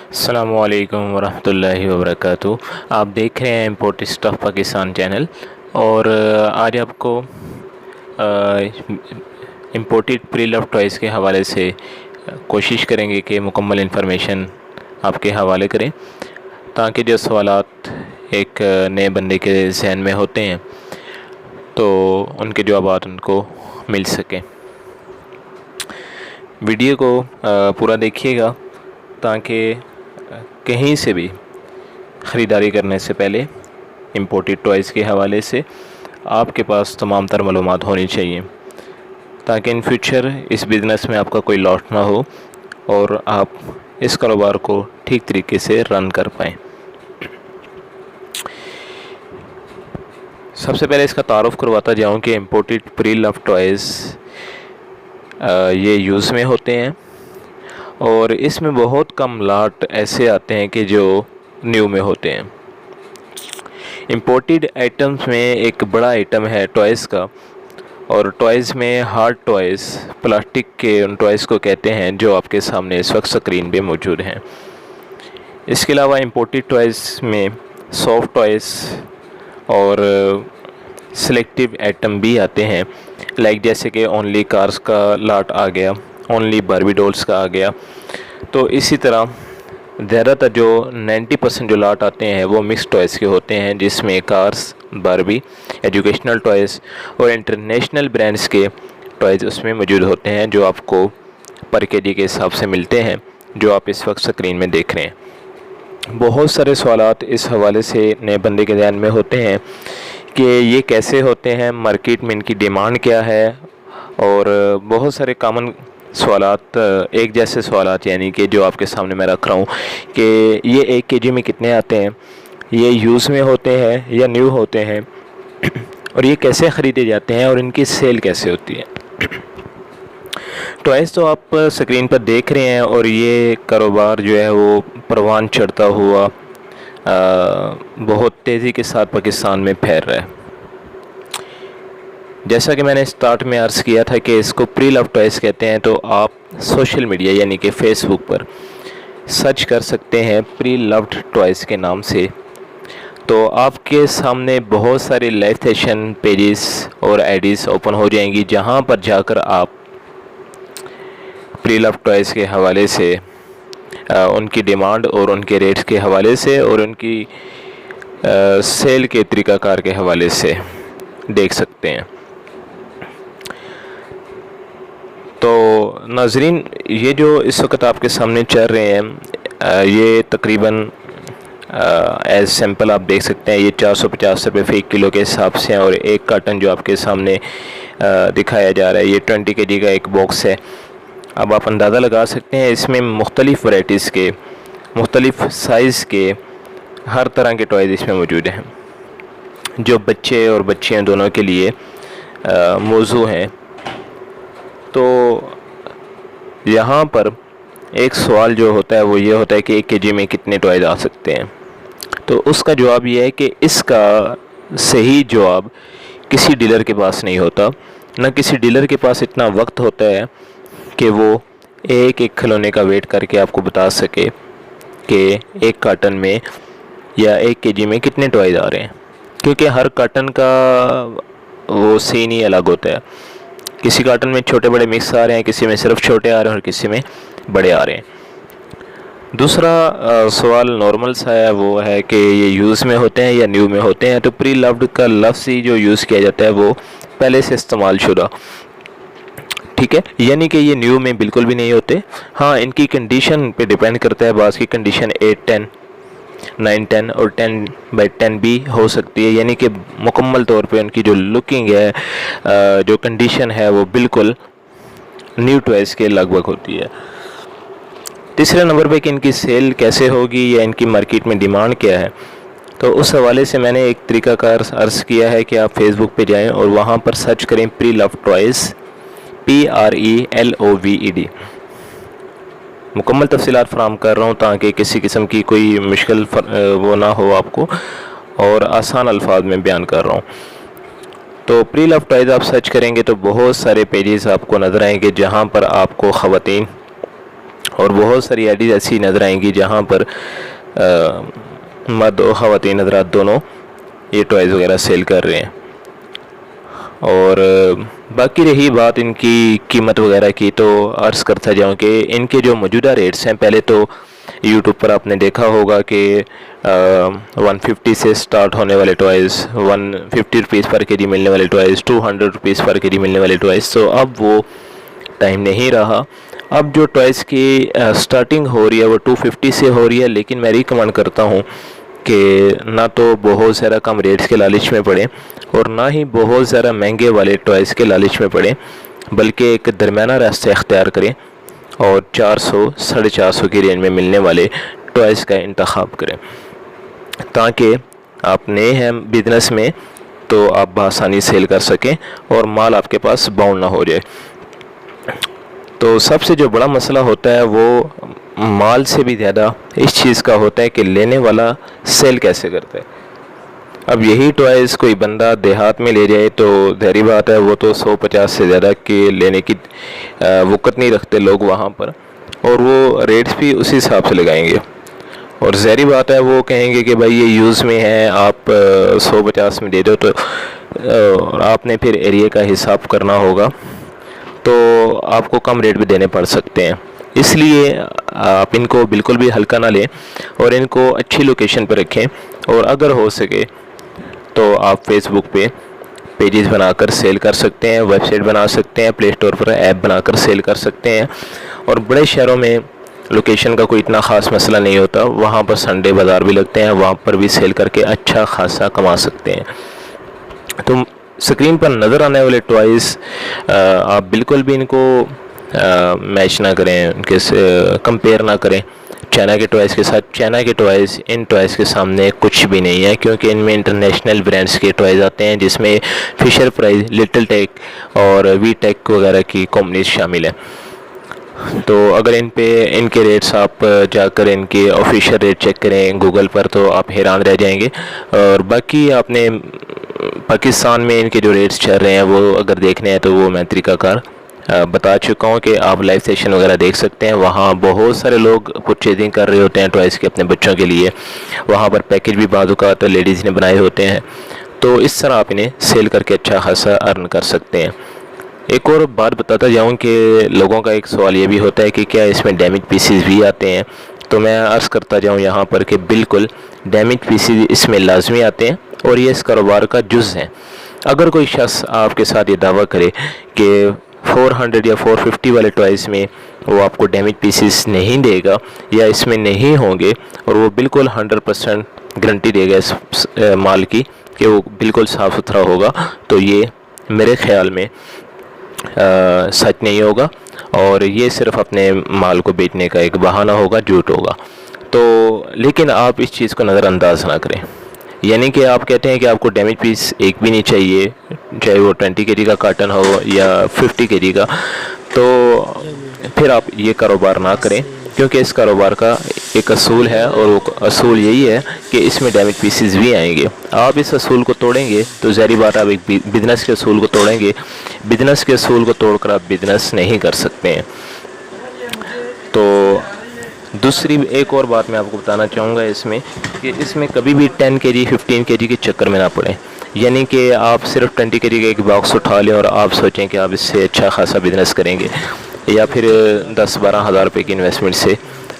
السلام علیکم ورحمۃ اللہ وبرکاتہ۔ آپ دیکھ رہے ہیں امپورٹسٹ آف پاکستان چینل، اور آج آپ کو امپورٹڈ پری لو ٹوائز کے حوالے سے کوشش کریں گے کہ مکمل انفارمیشن آپ کے حوالے کریں، تاکہ جو سوالات ایک نئے بندے کے ذہن میں ہوتے ہیں تو ان کے جوابات ان کو مل سکیں۔ ویڈیو کو پورا دیکھیے گا تاکہ کہیں سے بھی خریداری کرنے سے پہلے امپورٹڈ ٹوائز کے حوالے سے آپ کے پاس تمام تر معلومات ہونی چاہیے، تاکہ ان فیوچر اس بزنس میں آپ کا کوئی لاس نہ ہو اور آپ اس کاروبار کو ٹھیک طریقے سے رن کر پائیں۔ سب سے پہلے اس کا تعارف کرواتا جاؤں کہ امپورٹڈ پری لو ٹوائز یہ یوز میں ہوتے ہیں، اور اس میں بہت کم لاٹ ایسے آتے ہیں کہ جو نیو میں ہوتے ہیں۔ امپورٹڈ آئٹمز میں ایک بڑا آئٹم ہے ٹوائز کا، اور ٹوائز میں ہارڈ ٹوائز، پلاسٹک کے ان ٹوائز کو کہتے ہیں جو آپ کے سامنے اس وقت سکرین پہ موجود ہیں۔ اس کے علاوہ امپورٹڈ ٹوائز میں سافٹ ٹوائز اور سلیکٹیو آئٹم بھی آتے ہیں، لائک جیسے کہ اونلی کارز کا لاٹ آ گیا، اونلی باربی ڈولز کا آ گیا۔ تو اسی طرح زیادہ تر جو 90% جو لاٹ آتے ہیں وہ مکس ٹوائز کے ہوتے ہیں، جس میں کارز، باربی، ایجوکیشنل ٹوائز اور انٹرنیشنل برانڈز کے ٹوائز اس میں موجود ہوتے ہیں، جو آپ کو پر کے جی کے حساب سے ملتے ہیں، جو آپ اس وقت سکرین میں دیکھ رہے ہیں۔ بہت سارے سوالات اس حوالے سے نئے بندے کے ذہن میں ہوتے ہیں کہ یہ کیسے ہوتے ہیں، مارکیٹ میں ان کی ڈیمانڈ کیا ہے، اور بہت سارے کامن سوالات، ایک جیسے سوالات، یعنی کہ جو آپ کے سامنے میں رکھ رہا ہوں کہ یہ 1 کے جی میں کتنے آتے ہیں، یہ یوز میں ہوتے ہیں یا نیو ہوتے ہیں، اور یہ کیسے خریدے جاتے ہیں اور ان کی سیل کیسے ہوتی ہے۔ ٹوائز تو آپ سکرین پر دیکھ رہے ہیں، اور یہ کاروبار جو ہے وہ پروان چڑھتا ہوا بہت تیزی کے ساتھ پاکستان میں پھیل رہا ہے۔ جیسا کہ میں نے سٹارٹ میں عرض کیا تھا کہ اس کو پری لو ٹوائز کہتے ہیں، تو آپ سوشل میڈیا یعنی کہ فیس بک پر سرچ کر سکتے ہیں پری لوڈ ٹوائز کے نام سے، تو آپ کے سامنے بہت سارے لائیو سیشن پیجز اور آئی ڈیز اوپن ہو جائیں گی، جہاں پر جا کر آپ پری لو ٹوائز کے حوالے سے ان کی ڈیمانڈ اور ان کے ریٹس کے حوالے سے اور ان کی سیل کے طریقہ کار کے حوالے سے دیکھ سکتے ہیں۔ تو ناظرین، یہ جو اس وقت آپ کے سامنے چل رہے ہیں، یہ تقریباً ایز سیمپل آپ دیکھ سکتے ہیں، یہ 450 روپے فی کلو کے حساب سے ہیں، اور ایک کارٹن جو آپ کے سامنے دکھایا جا رہا ہے یہ 20 کے جی کا ایک باکس ہے۔ اب آپ اندازہ لگا سکتے ہیں اس میں مختلف ورائٹیز کے، مختلف سائز کے، ہر طرح کے ٹوائز اس میں موجود ہیں، جو بچے اور بچیاں دونوں کے لیے موزوں ہیں۔ تو یہاں پر ایک سوال جو ہوتا ہے وہ یہ ہوتا ہے کہ 1 کے جی میں کتنے ٹوائز آ سکتے ہیں، تو اس کا جواب یہ ہے کہ اس کا صحیح جواب کسی ڈیلر کے پاس نہیں ہوتا، نہ کسی ڈیلر کے پاس اتنا وقت ہوتا ہے کہ وہ ایک ایک کھلونے کا ویٹ کر کے آپ کو بتا سکے کہ ایک کارٹن میں یا 1 کے جی میں کتنے ٹوائز آ رہے ہیں، کیونکہ ہر کارٹن کا وہ سین ہی الگ ہوتا ہے۔ کسی کارٹن میں چھوٹے بڑے مکس آ رہے ہیں، کسی میں صرف چھوٹے آ رہے ہیں اور کسی میں بڑے آ رہے ہیں۔ دوسرا سوال نارمل سا ہے، وہ ہے کہ یہ یوز میں ہوتے ہیں یا نیو میں ہوتے ہیں، تو پری لوڈ کا لفظ ہی جو یوز کیا جاتا ہے وہ پہلے سے استعمال شدہ، ٹھیک ہے، یعنی کہ یہ نیو میں بالکل بھی نہیں ہوتے۔ ہاں، ان کی کنڈیشن پہ ڈیپینڈ کرتا ہے، بعض کی کنڈیشن 8-10 9-10 اور 10/10 بھی ہو سکتی ہے، یعنی کہ مکمل طور پہ ان کی جو لکنگ ہے، جو کنڈیشن ہے، وہ بالکل نیو ٹوائز کے لگ بھگ ہوتی ہے۔ تیسرے نمبر پہ کہ ان کی سیل کیسے ہوگی یا ان کی مارکیٹ میں ڈیمانڈ کیا ہے، تو اس حوالے سے میں نے ایک طریقہ کار عرض کیا ہے کہ آپ فیس بک پہ جائیں اور وہاں پر سرچ کریں پری لو ٹوائز، PRELOVED۔ مکمل تفصیلات فراہم کر رہا ہوں تاکہ کسی قسم کی کوئی مشکل وہ نہ ہو آپ کو، اور آسان الفاظ میں بیان کر رہا ہوں۔ تو پری لو ٹوائز آپ سرچ کریں گے تو بہت سارے پیجز آپ کو نظر آئیں گے، جہاں پر آپ کو خواتین اور بہت ساری ایڈیز ایسی نظر آئیں گی جہاں پر مرد و خواتین حضرات دونوں یہ ٹوائز وغیرہ سیل کر رہے ہیں. اور باقی رہی بات ان کی قیمت وغیرہ کی، تو عرض کرتا جاؤں کہ ان کے جو موجودہ ریٹس ہیں، پہلے تو یوٹیوب پر آپ نے دیکھا ہوگا کہ 150 سے سٹارٹ ہونے والے ٹوائز، 150 روپیز پر کے جی ملنے والے ٹوائز، 200 روپیز پر کے جی ملنے والے ٹوائز. تو اب وہ ٹائم نہیں رہا. اب جو ٹوائز کی سٹارٹنگ ہو رہی ہے وہ 250 سے ہو رہی ہے، لیکن میں ریکمینڈ کرتا ہوں کہ نہ تو بہت زیادہ کم ریٹس کے لالچ میں پڑیں اور نہ ہی بہت زیادہ مہنگے والے ٹوائز کے لالچ میں پڑیں، بلکہ ایک درمیانہ راستہ اختیار کریں اور 400 450 کی رینج میں ملنے والے ٹوائز کا انتخاب کریں، تاکہ آپ نئے ہیں بزنس میں تو آپ بآسانی سیل کر سکیں اور مال آپ کے پاس باؤنڈ نہ ہو جائے. تو سب سے جو بڑا مسئلہ ہوتا ہے وہ مال سے بھی زیادہ اس چیز کا ہوتا ہے کہ لینے والا سیل کیسے کرتا ہے. اب یہی ٹوائز کوئی بندہ دیہات میں لے جائے تو ظاہری بات ہے وہ تو 150 سے زیادہ کے لینے کی وقت نہیں رکھتے لوگ وہاں پر، اور وہ ریٹس بھی اسی حساب سے لگائیں گے. اور ظاہری بات ہے وہ کہیں گے کہ بھائی یہ یوز میں ہے، آپ 150 میں دے دو، تو آپ نے پھر ایریے کا حساب کرنا ہوگا تو آپ کو کم ریٹ بھی دینے پڑ سکتے ہیں. اس لیے آپ ان کو بالکل بھی ہلکا نہ لیں اور ان کو اچھی لوکیشن پہ رکھیں، اور اگر ہو سکے تو آپ فیس بک پہ پیجز بنا کر سیل کر سکتے ہیں، ویب سائٹ بنا سکتے ہیں، پلے اسٹور پر ایپ بنا کر سیل کر سکتے ہیں. اور بڑے شہروں میں لوکیشن کا کوئی اتنا خاص مسئلہ نہیں ہوتا، وہاں پر سنڈے بازار بھی لگتے ہیں، وہاں پر بھی سیل کر کے اچھا خاصا کما سکتے ہیں. تو اسکرین پر نظر آنے والے ٹوائز آپ بالکل بھی ان کو میچ نہ کریں، ان کے کمپیئر نہ کریں چائنا کے ٹوائز کے ساتھ. چائنا کے ٹوائز ان ٹوائز کے سامنے کچھ بھی نہیں ہے، کیونکہ ان میں انٹرنیشنل برانڈز کے ٹوائز آتے ہیں، جس میں فشر پرائز، لٹل ٹیک اور وی ٹیک وغیرہ کی کمپنیز شامل ہیں. تو اگر ان کے ریٹس آپ جا کر ان کے آفیشیل ریٹ چیک کریں گوگل پر تو آپ حیران رہ جائیں گے. اور باقی آپ نے پاکستان میں ان کے جو ریٹس چل رہے ہیں وہ اگر دیکھنے ہیں تو وہ میں طریقہ کار بتا چکا ہوں کہ آپ لائیو سیشن وغیرہ دیکھ سکتے ہیں. وہاں بہت سارے لوگ پرچیزنگ کر رہے ہوتے ہیں ٹوائز کے اپنے بچوں کے لیے، وہاں پر پیکج بھی بعض اوقات لیڈیز نے بنائے ہوتے ہیں. تو اس طرح آپ انہیں سیل کر کے اچھا خاصا ارن کر سکتے ہیں. ایک اور بات بتاتا جاؤں کہ لوگوں کا ایک سوال یہ بھی ہوتا ہے کہ کیا اس میں ڈیمیج پیسز بھی آتے ہیں. تو میں عرض کرتا جاؤں یہاں پر کہ بالکل ڈیمیج پیسز اس میں لازمی آتے ہیں اور یہ اس کاروبار کا جز ہیں. اگر کوئی شخص آپ کے ساتھ یہ دعویٰ کرے کہ 400 یا 450 والے ٹوائز میں وہ آپ کو ڈیمیج پیسز نہیں دے گا یا اس میں نہیں ہوں گے، اور وہ بالکل 100% گارنٹی دے گا اس مال کی کہ وہ بالکل صاف ستھرا ہوگا، تو یہ میرے خیال میں سچ نہیں ہوگا اور یہ صرف اپنے مال کو بیچنے کا ایک بہانہ ہوگا، جھوٹ ہوگا. تو لیکن آپ اس چیز کو نظر انداز نہ کریں، یعنی کہ آپ کہتے ہیں کہ آپ کو ڈیمیج پیس ایک بھی نہیں چاہیے، چاہے وہ 20 کے جی کا کارٹن ہو یا 50 کے جی کا، تو پھر آپ یہ کاروبار نہ کریں، کیونکہ اس کاروبار کا ایک اصول ہے اور وہ اصول یہی ہے کہ اس میں ڈیمیج پیسز بھی آئیں گے. آپ اس اصول کو توڑیں گے تو ظاہری بات آپ ایک بزنس کے اصول کو توڑیں گے. بزنس کے اصول کو توڑ کر آپ بزنس نہیں کر سکتے ہیں. تو دوسری ایک اور بات میں آپ کو بتانا چاہوں گا اس میں کہ اس میں کبھی بھی 10 کے جی 15 کے جی کے چکر میں نہ پڑیں، یعنی کہ آپ صرف 20 کے جی کا ایک باکس اٹھا لیں اور آپ سوچیں کہ آپ اس سے اچھا خاصا بزنس کریں گے، یا پھر 10-12 ہزار روپے کی انویسٹمنٹ سے.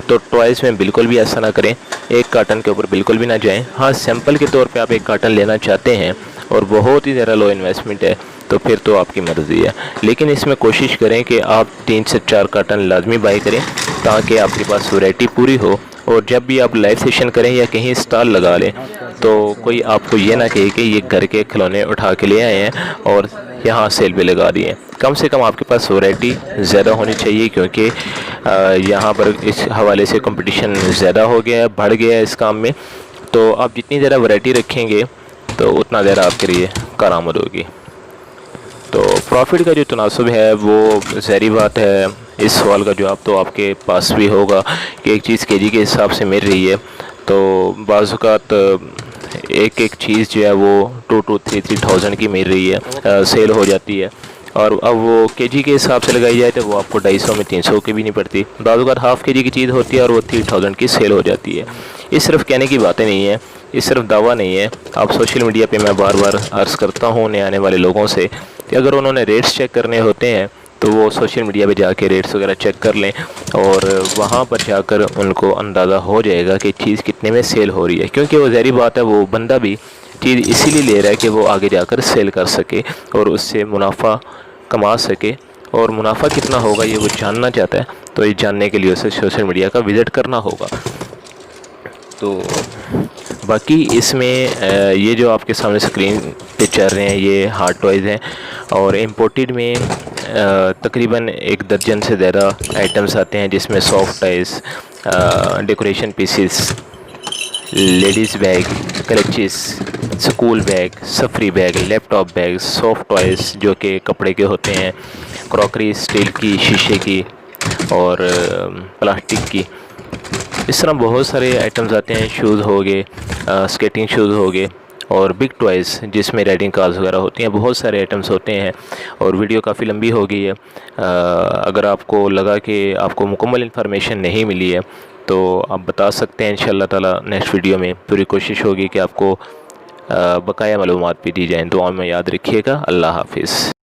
تو ٹوائز میں بالکل بھی ایسا نہ کریں، ایک کارٹن کے اوپر بالکل بھی نہ جائیں. ہاں سیمپل کے طور پہ آپ ایک کارٹن لینا چاہتے ہیں اور بہت ہی زیادہ لو انویسٹمنٹ ہے تو پھر تو آپ کی مرضی ہے، لیکن اس میں کوشش کریں کہ آپ 3 سے 4 کارٹن لازمی بائی کریں تاکہ آپ کے پاس ویرائٹی پوری ہو. اور جب بھی آپ لائیو سیشن کریں یا کہیں اسٹال لگا لیں تو کوئی آپ کو یہ نہ کہے کہ یہ گھر کے کھلونے اٹھا کے لے آئے ہیں اور یہاں سیل پہ لگا دیے. کم سے کم آپ کے پاس ویرائٹی زیادہ ہونی چاہیے، کیونکہ یہاں پر اس حوالے سے کمپٹیشن زیادہ ہو گیا ہے، بڑھ گیا ہے اس کام میں. تو آپ جتنی زیادہ ویرائٹی رکھیں گے تو اتنا زیادہ آپ کے لیے کارآمد ہوگی. تو پروفٹ کا جو تناسب ہے وہ ظاہری بات ہے، اس سوال کا جواب تو آپ کے پاس بھی ہوگا کہ ایک چیز کے جی کے حساب سے مل رہی ہے، تو بعض اوقات ایک چیز جو ہے وہ 2,000 to 3,000 کی مل رہی ہے، سیل ہو جاتی ہے. اور اب وہ کے جی کے حساب سے لگائی جائے تو وہ آپ کو 250 میں 300 کی بھی نہیں پڑتی، بعض اوقات ہاف کے جی کی چیز ہوتی ہے اور وہ 3000 کی سیل ہو جاتی ہے۔ یہ صرف کہنے کی باتیں نہیں ہیں، یہ صرف دعویٰ نہیں ہے۔ آپ سوشل میڈیا پہ میں بار بار عرض کرتا ہوں نئے آنے والے لوگوں سے کہ اگر انہوں نے ریٹس چیک کرنے ہوتے ہیں تو وہ سوشل میڈیا پہ جا کے ریٹس وغیرہ چیک کر لیں، اور وہاں پر جا کر ان کو اندازہ ہو جائے گا کہ چیز کتنے میں سیل ہو رہی ہے، کیونکہ وہ ظاہری بات ہے وہ بندہ بھی چیز اسی لیے لے رہا ہے کہ وہ آگے جا کر سیل کر سکے اور اس سے منافع کما سکے، اور منافع کتنا ہوگا یہ وہ جاننا چاہتا ہے، تو یہ جاننے کے لیے اسے سوشل میڈیا کا وزٹ کرنا ہوگا۔ تو باقی اس میں یہ جو آپ کے سامنے اسکرین پہ چل رہے ہیں یہ ہارڈ ٹوائز ہیں، اور امپورٹڈ میں تقریباً 1 درجن سے زیادہ آئٹمس آتے ہیں، جس میں soft toys, decoration pieces, ladies bag, clutches, school bag, سفری بیگ، laptop bag, soft toys جو کہ کپڑے کے ہوتے ہیں، کراکری اسٹیل کی، شیشے کی اور پلاسٹک کی، اس طرح بہت سارے آئٹمز آتے ہیں۔ شوز ہو گئے، اسکیٹنگ شوز ہو گئے، اور بگ ٹوائز جس میں رائڈنگ کارز وغیرہ ہوتی ہیں، بہت سارے آئٹمز ہوتے ہیں۔ اور ویڈیو کافی لمبی ہو گئی ہے، اگر آپ کو لگا کہ آپ کو مکمل انفارمیشن نہیں ملی ہے تو آپ بتا سکتے ہیں، انشاءاللہ تعالی نیکسٹ ویڈیو میں پوری کوشش ہوگی کہ آپ کو بقایا معلومات بھی دی جائیں۔ دعا میں یاد رکھیے گا۔ اللہ حافظ۔